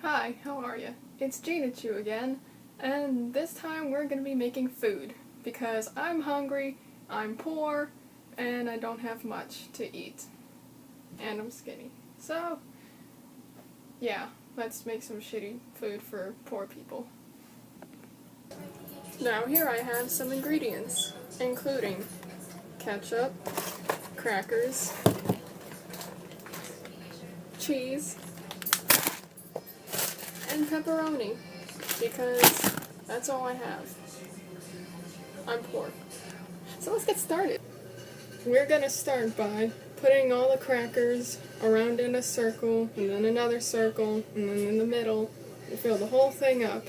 Hi, how are you? It's Gina Chu again, and this time we're going to be making food because I'm hungry, I'm poor, and I don't have much to eat. And I'm skinny. So, yeah, let's make some shitty food for poor people. Now here I have some ingredients, including ketchup, crackers, cheese, and pepperoni, because that's all I have. I'm poor. So let's get started. We're gonna start by putting all the crackers around in a circle, and then another circle, and then in the middle, and fill the whole thing up.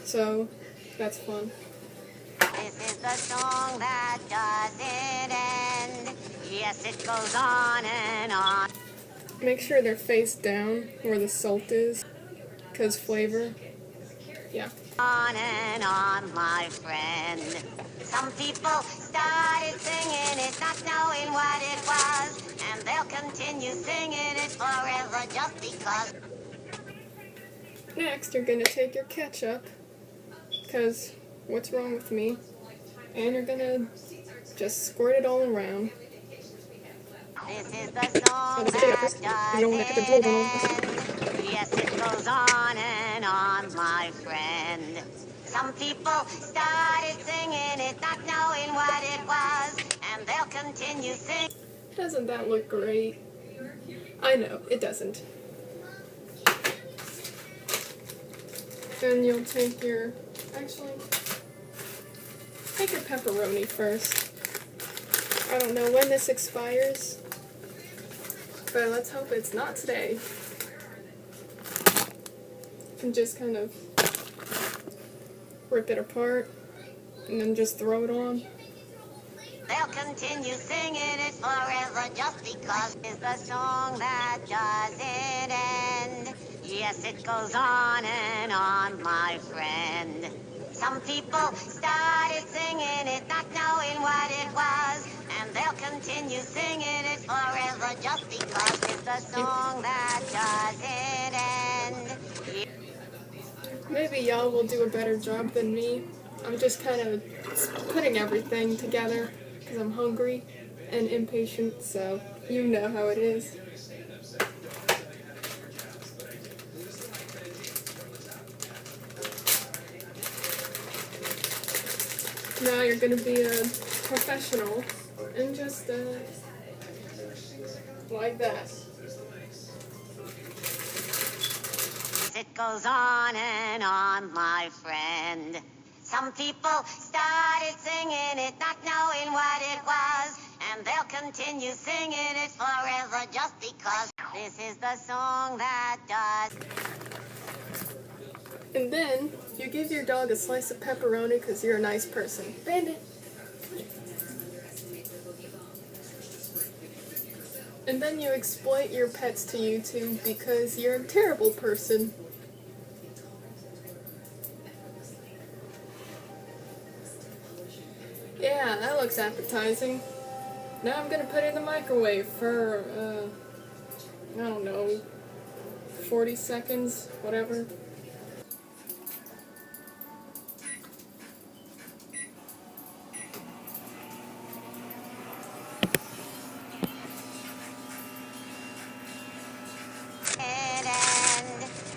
So, that's fun. This is the song that doesn't end. Yes, it goes on and on. Make sure they're face down where the salt is, because flavor. Yeah. On and on, my friend. Some people started singing it, not knowing what it was, and they'll continue singing it forever just because. Next, you're gonna take your ketchup, because what's wrong with me? And you're gonna just squirt it all around. This is the song that doesn't end. Yes, it goes on and on, my friend. Some people started singing it, not knowing what it was, and they'll continue singing. Doesn't that look great? I know, it doesn't. Then you'll take your, take your pepperoni first. I don't know when this expires, but let's hope it's not today. And just kind of rip it apart, and then just throw it on. They'll continue singing it forever just because it's the song that doesn't end. Yes, it goes on and on, my friend. Some people started singing it, not knowing what it was, and they'll continue singing it forever just because it's the song that doesn't end. Maybe y'all will do a better job than me. I'm just kind of putting everything together because I'm hungry and impatient, so you know how it is. Now you're going to be a professional and just like that. It goes on and on, my friend. Some people started singing it, not knowing what it was, and they'll continue singing it forever just because this is the song that does. And then you give your dog a slice of pepperoni because you're a nice person. Bandit! And then you exploit your pets to YouTube because you're a terrible person. Yeah, that looks appetizing. Now I'm gonna put it in the microwave for, I don't know, 40 seconds, whatever.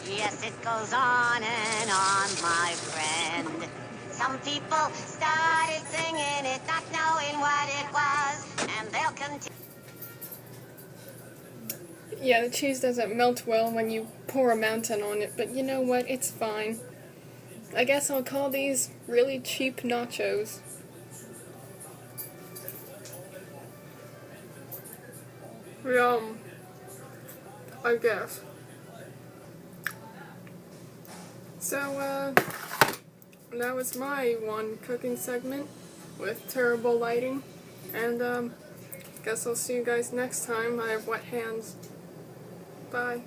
Yes, it goes on and on, my friend. Some people started singing it, not knowing what it was, and they'll continue. Yeah, the cheese doesn't melt well when you pour a mountain on it, but you know what? It's fine. I guess I'll call these really cheap nachos. Yum. I guess. So, that was my one cooking segment with terrible lighting, and, guess I'll see you guys next time. I have wet hands. Bye.